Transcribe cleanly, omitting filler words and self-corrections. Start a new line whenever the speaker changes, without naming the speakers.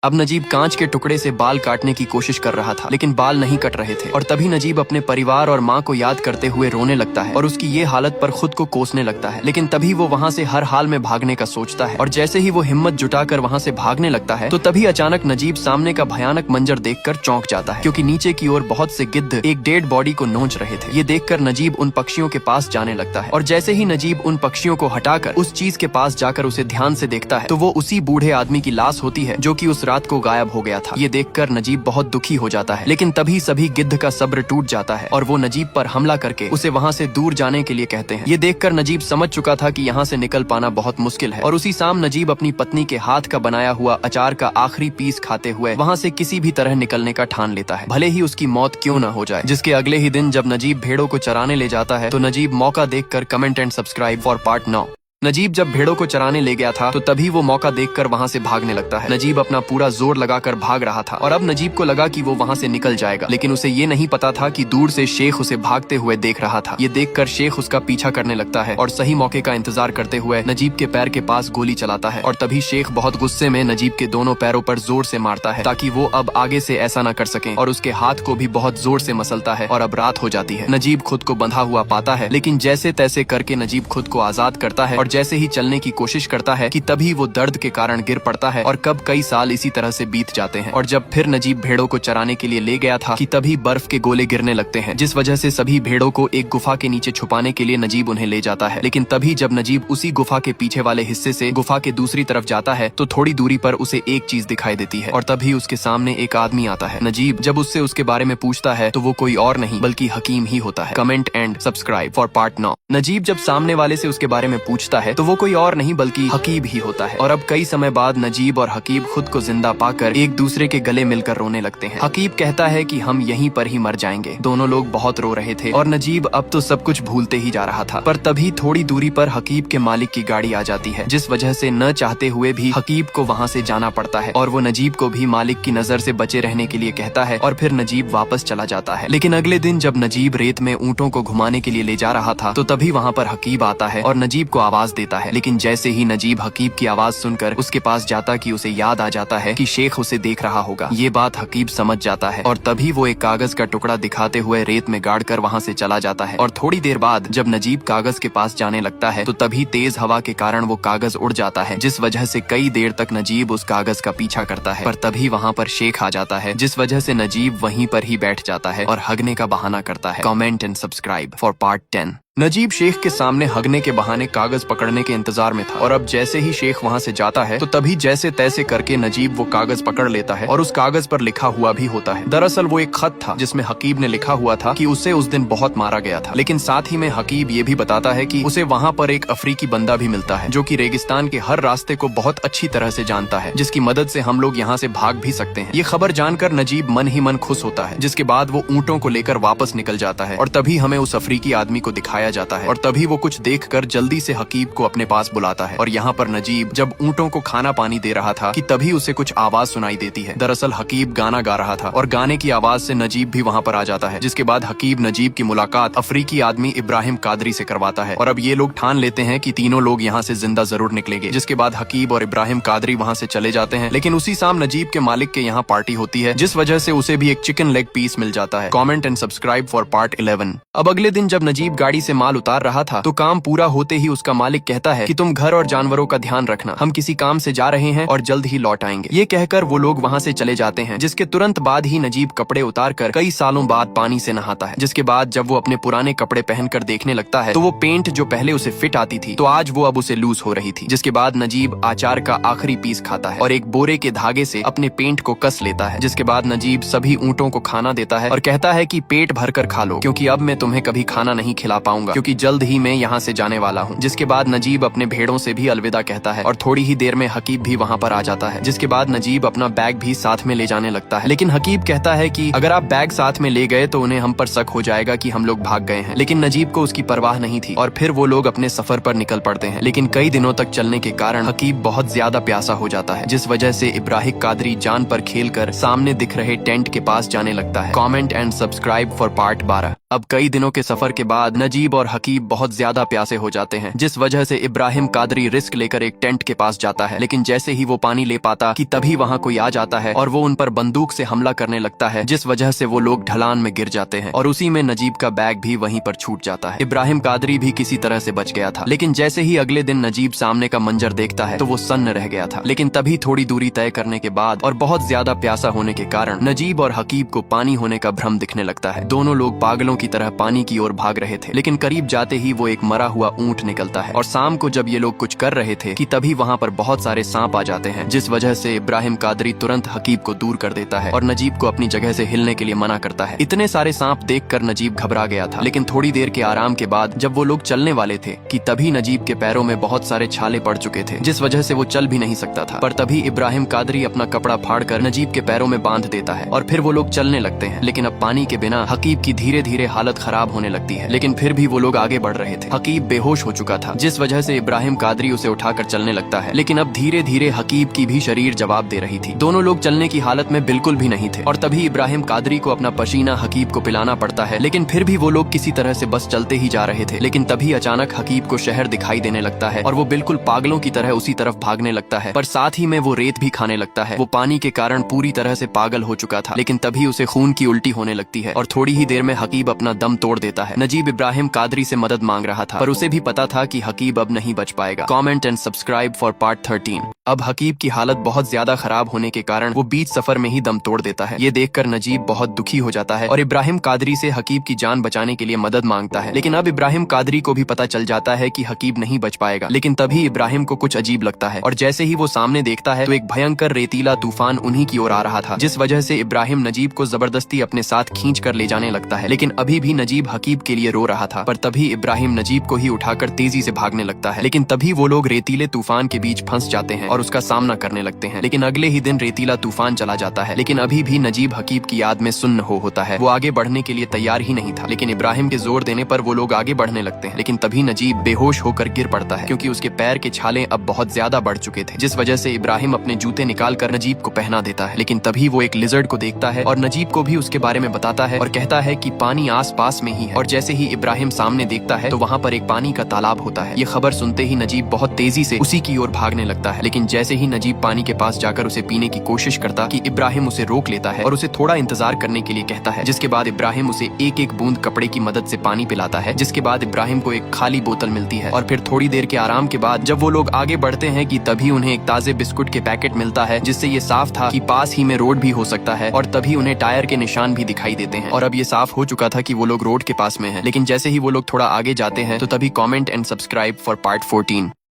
अब नजीब कांच के टुकड़े से बाल काटने की कोशिश कर रहा था, लेकिन बाल नहीं कट रहे थे। और तभी नजीब अपने परिवार और माँ को याद करते हुए रोने लगता है और उसकी ये हालत पर खुद को कोसने लगता है। लेकिन तभी वो वहाँ से हर हाल में भागने का सोचता है और जैसे ही वो हिम्मत जुटाकर वहाँ से भागने लगता है तो तभी अचानक नजीब सामने का भयानक मंजर देखकर चौंक जाता है, क्योंकि नीचे की ओर बहुत से गिद्ध एक डेड बॉडी को नोच रहे थे। ये देखकर नजीब उन पक्षियों के पास जाने लगता है और जैसे ही नजीब उन पक्षियों को हटाकर उस चीज के पास जाकर उसे ध्यान से देखता है तो वो उसी बूढ़े आदमी की लाश होती है जो कि उस रात को गायब हो गया था। ये देखकर नजीब बहुत दुखी हो जाता है, लेकिन तभी सभी गिद्ध का सब्र टूट जाता है और वो नजीब पर हमला करके उसे वहाँ से दूर जाने के लिए कहते हैं। ये देखकर नजीब समझ चुका था कि यहाँ से निकल पाना बहुत मुश्किल है और उसी शाम नजीब अपनी पत्नी के हाथ का बनाया हुआ अचार का आखिरी पीस खाते हुए वहाँ से किसी भी तरह निकलने का ठान लेता है, भले ही उसकी मौत क्यों न हो जाए। जिसके अगले ही दिन जब नजीब भेड़ों को चराने ले जाता है तो नजीब मौका देखकर comment and subscribe for part 9। Najeeb जब भेड़ों को चराने ले गया था तो तभी वो मौका देखकर वहाँ से भागने लगता है। नजीब अपना पूरा जोर लगाकर भाग रहा था और अब नजीब को लगा कि वो वहाँ से निकल जाएगा, लेकिन उसे ये नहीं पता था कि दूर से शेख उसे भागते हुए देख रहा था। ये देखकर शेख उसका पीछा करने लगता है और सही मौके का इंतजार करते हुए नजीब के पैर के पास गोली चलाता है और तभी शेख बहुत गुस्से में नजीब के दोनों पैरों पर जोर से मारता है ताकि वो अब आगे से ऐसा न कर सके और उसके हाथ को भी बहुत जोर से मसलता है और अब रात हो जाती है। नजीब खुद को बंधा हुआ पाता है, लेकिन जैसे तैसे करके नजीब खुद को आजाद करता है और जैसे ही चलने की कोशिश करता है कि तभी वो दर्द के कारण गिर पड़ता है और कब कई साल इसी तरह से बीत जाते हैं। और जब फिर नजीब भेड़ों को चराने के लिए ले गया था कि तभी बर्फ के गोले गिरने लगते हैं, जिस वजह से सभी भेड़ों को एक गुफा के नीचे छुपाने के लिए नजीब उन्हें ले जाता है। लेकिन तभी जब नजीब उसी गुफा के पीछे वाले हिस्से से गुफा के दूसरी तरफ जाता है तो थोड़ी दूरी पर उसे एक चीज दिखाई देती है और तभी उसके सामने एक आदमी आता है। नजीब जब उससे उसके बारे में पूछता है तो वो कोई और नहीं बल्कि हकीम ही होता है। Comment and subscribe for part 9। Najeeb जब सामने वाले से उसके बारे में पूछता है तो वो कोई और नहीं बल्कि हकीब ही होता है। और अब कई समय बाद नजीब और हकीब खुद को जिंदा पाकर एक दूसरे के गले मिलकर रोने लगते हैं। हकीब कहता है कि हम यहीं पर ही मर जाएंगे। दोनों लोग बहुत रो रहे थे और नजीब अब तो सब कुछ भूलते ही जा रहा था। पर तभी थोड़ी दूरी पर हकीब के मालिक की गाड़ी आ जाती है, जिस वजह से न चाहते हुए भी हकीब को वहाँ से जाना पड़ता है और वो नजीब को भी मालिक की नजर से बचे रहने के लिए कहता है और फिर नजीब वापस चला जाता है। लेकिन अगले दिन जब नजीब रेत में ऊँटों को घुमाने के लिए ले जा रहा था तो तभी वहाँ पर हकीब आता है और नजीब को आवाज देता है। लेकिन जैसे ही नजीब हकीब की आवाज सुनकर उसके पास जाता कि उसे याद आ जाता है कि शेख उसे देख रहा होगा। ये बात हकीब समझ जाता है और तभी वो एक कागज का टुकड़ा दिखाते हुए रेत में गाड़कर वहाँ से चला जाता है। और थोड़ी देर बाद जब नजीब कागज के पास जाने लगता है तो तभी तेज हवा के कारण वो कागज उड़ जाता है, जिस वजह से कई देर तक नजीब उस कागज का पीछा करता है। पर तभी वहाँ पर शेख आ जाता है, जिस वजह से नजीब वहीं पर ही बैठ जाता है और हगने का बहाना करता है। Comment and subscribe for part 10। Najeeb शेख के सामने हगने के बहाने कागज पकड़ने के इंतजार में था और अब जैसे ही शेख वहाँ से जाता है तो तभी जैसे तैसे करके नजीब वो कागज पकड़ लेता है और उस कागज पर लिखा हुआ भी होता है। दरअसल वो एक खत था जिसमें हकीब ने लिखा हुआ था कि उसे उस दिन बहुत मारा गया था, लेकिन साथ ही में हकीब ये भी बताता है कि उसे वहाँ पर एक अफ्रीकी बंदा भी मिलता है जो कि रेगिस्तान के हर रास्ते को बहुत अच्छी तरह से जानता है, जिसकी मदद से हम लोग यहाँ से भाग भी सकते हैं। ये खबर जानकर नजीब मन ही मन खुश होता है, जिसके बाद वो ऊँटों को लेकर वापस निकल जाता है और तभी हमें उस अफ्रीकी आदमी को दिखाया जाता है और तभी वो कुछ देखकर जल्दी से हकीब को अपने पास बुलाता है। और यहाँ पर नजीब जब ऊँटों को खाना पानी दे रहा था कि तभी उसे कुछ आवाज सुनाई देती है। दरअसल हकीब गाना गा रहा था और गाने की आवाज से नजीब भी वहाँ पर आ जाता है, जिसके बाद हकीब नजीब की मुलाकात अफ्रीकी आदमी इब्राहिम कादरी से करवाता है और अब ये लोग ठान लेते हैं कि तीनों लोग यहाँ से जिंदा जरूर निकलेंगे। जिसके बाद हकीब और इब्राहिम कादरी वहाँ से चले जाते हैं, लेकिन उसी शाम नजीब के मालिक के यहाँ पार्टी होती है, जिस वजह से उसे भी एक चिकन लेग पीस मिल जाता है। Comment and subscribe for part 11। अब अगले दिन जब नजीब गाड़ी से माल उतार रहा था तो काम पूरा होते ही उसका मालिक कहता है कि तुम घर और जानवरों का ध्यान रखना, हम किसी काम से जा रहे हैं और जल्द ही लौट आएंगे। ये कहकर वो लोग वहाँ से चले जाते हैं, जिसके तुरंत बाद ही नजीब कपड़े उतारकर कई सालों बाद पानी से नहाता है। जिसके बाद जब वो अपने पुराने कपड़े पहनकर देखने लगता है तो वो पेंट जो पहले उसे फिट आती थी तो आज वो अब उसे लूज हो रही थी। जिसके बाद नजीब अचार का आखिरी पीस खाता है और एक बोरे के धागे से अपने पेंट को कस लेता है। जिसके बाद नजीब सभी ऊँटों को खाना देता है और कहता है कि पेट भरकर खा लो, क्योंकि अब मैं तुम्हें कभी खाना नहीं खिला पाऊंगा, क्योंकि जल्द ही मैं यहाँ से जाने वाला हूँ। जिसके बाद नजीब अपने भेड़ों से भी अलविदा कहता है और थोड़ी ही देर में हकीब भी वहाँ पर आ जाता है। जिसके बाद नजीब अपना बैग भी साथ में ले जाने लगता है, लेकिन हकीब कहता है कि अगर आप बैग साथ में ले गए तो उन्हें हम पर शक हो जाएगा कि हम लोग भाग गए हैं। लेकिन नजीब को उसकी परवाह नहीं थी और फिर वो लोग अपने सफर पर निकल पड़ते हैं। लेकिन कई दिनों तक चलने के कारण हकीब बहुत ज्यादा प्यासा हो जाता है, जिस वजह से इब्राहिम कादरी जान पर खेलकर सामने दिख रहे टेंट के पास जाने लगता है। Comment and subscribe for part 12। अब कई दिनों के सफर के बाद नजीब और हकीब बहुत ज्यादा प्यासे हो जाते हैं, जिस वजह से इब्राहिम कादरी रिस्क लेकर एक टेंट के पास जाता है। लेकिन जैसे ही वो पानी ले पाता कि तभी वहाँ कोई आ जाता है और वो उन पर बंदूक से हमला करने लगता है, जिस वजह से वो लोग ढलान में गिर जाते हैं और उसी में नजीब का बैग भी वहीं पर छूट जाता है। इब्राहिम कादरी भी किसी तरह से बच गया था, लेकिन जैसे ही अगले दिन नजीब सामने का मंजर देखता है तो वो सन्न रह गया था। लेकिन तभी थोड़ी दूरी तय करने के बाद और बहुत ज्यादा प्यासा होने के कारण नजीब और हकीब को पानी होने का भ्रम दिखने लगता है। दोनों लोग पागलों की तरह पानी की ओर भाग रहे थे, लेकिन करीब जाते ही वो एक मरा हुआ ऊंट निकलता है। और शाम को जब ये लोग कुछ कर रहे थे कि तभी वहाँ पर बहुत सारे सांप आ जाते हैं, जिस वजह से इब्राहिम कादरी तुरंत हकीब को दूर कर देता है और नजीब को अपनी जगह से हिलने के लिए मना करता है। इतने सारे सांप देखकर नजीब घबरा गया था, लेकिन थोड़ी देर के आराम के बाद जब वो लोग चलने वाले थे कि तभी नजीब के पैरों में बहुत सारे छाले पड़ चुके थे, जिस वजह से वो चल भी नहीं सकता था। पर तभी इब्राहिम कादरी अपना कपड़ा फाड़कर नजीब के पैरों में बांध देता है और फिर वो लोग चलने लगते हैं। लेकिन अब पानी के बिना हकीब की धीरे धीरे हालत खराब होने लगती है, लेकिन फिर भी वो लोग आगे बढ़ रहे थे। हकीब बेहोश हो चुका था, जिस वजह से इब्राहिम कादरी उसे उठाकर चलने लगता है, लेकिन अब धीरे धीरे हकीब की भी शरीर जवाब दे रही थी। दोनों लोग चलने की हालत में बिल्कुल भी नहीं थे और तभी इब्राहिम कादरी को अपना पसीना हकीब को पिलाना पड़ता है। लेकिन फिर भी वो लोग किसी तरह से बस चलते ही जा रहे थे। लेकिन तभी अचानक हकीब को शहर दिखाई देने लगता है और वो बिल्कुल पागलों की तरह उसी तरफ भागने लगता है, पर साथ ही में वो रेत भी खाने लगता है। वो पानी के कारण पूरी तरह से पागल हो चुका था, लेकिन तभी उसे खून की उल्टी होने लगती है और थोड़ी ही देर में हकीब अपना दम तोड़ देता है। नजीब इब्राहिम कादरी से मदद मांग रहा था, पर उसे भी पता था कि हकीब अब नहीं बच पाएगा। Comment and subscribe for part 13। अब हकीब की हालत बहुत ज्यादा खराब होने के कारण वो बीच सफर में ही दम तोड़ देता है। ये देखकर नजीब बहुत दुखी हो जाता है और इब्राहिम कादरी से हकीब की जान बचाने के लिए मदद मांगता है। लेकिन अब इब्राहिम कादरी को भी पता चल जाता है कि हकीब नहीं बच पाएगा। लेकिन तभी इब्राहिम को कुछ अजीब लगता है और जैसे ही वो सामने देखता है तो एक भयंकर रेतीला तूफान उन्हीं की ओर आ रहा था, जिस वजह से इब्राहिम नजीब को जबरदस्ती अपने साथ खींच कर ले जाने लगता है। लेकिन अभी भी नजीब हकीब के लिए रो रहा था, पर तभी इब्राहिम नजीब को ही उठाकर तेजी से भागने लगता है। लेकिन तभी वो लोग रेतीले तूफान के बीच फंस जाते हैं और उसका सामना करने लगते हैं। लेकिन अगले ही दिन रेतीला तूफान चला जाता है, लेकिन अभी भी नजीब हकीब की याद में सुन्न होता है। वो आगे बढ़ने के लिए तैयार ही नहीं था, लेकिन इब्राहिम के जोर देने पर वो लोग आगे बढ़ने लगते हैं। लेकिन तभी नजीब बेहोश होकर गिर पड़ता है, क्योंकि उसके पैर के छाले अब बहुत ज्यादा बढ़ चुके थे, जिस वजह से इब्राहिम अपने जूते निकाल कर नजीब को पहना देता है। लेकिन तभी वो एक लिजर्ड को देखता है और नजीब को भी उसके बारे में बताता है और कहता है कि पानी आस पास में ही है। और जैसे ही इब्राहिम सामने देखता है तो वहाँ पर एक पानी का तालाब होता है। ये खबर सुनते ही नजीब बहुत तेजी से उसी की ओर भागने लगता है। लेकिन जैसे ही नजीब पानी के पास जाकर उसे पीने की कोशिश करता कि इब्राहिम उसे रोक लेता है और उसे थोड़ा इंतजार करने के लिए कहता है, जिसके बाद इब्राहिम उसे एक एक बूंद कपड़े की मदद से पानी पिलाता है। जिसके बाद इब्राहिम को एक खाली बोतल मिलती है और फिर थोड़ी देर के आराम के बाद जब वो लोग आगे बढ़ते हैं कि तभी उन्हें एक ताजे बिस्कुट के पैकेट मिलता है, जिससे ये साफ था कि पास ही में रोड भी हो सकता है। और तभी उन्हें टायर के निशान भी दिखाई देते हैं और अब ये साफ हो चुका था कि वो लोग रोड के पास में हैं। लेकिन जैसे ही वो लोग थोड़ा आगे जाते हैं तो तभी comment and subscribe for part 14।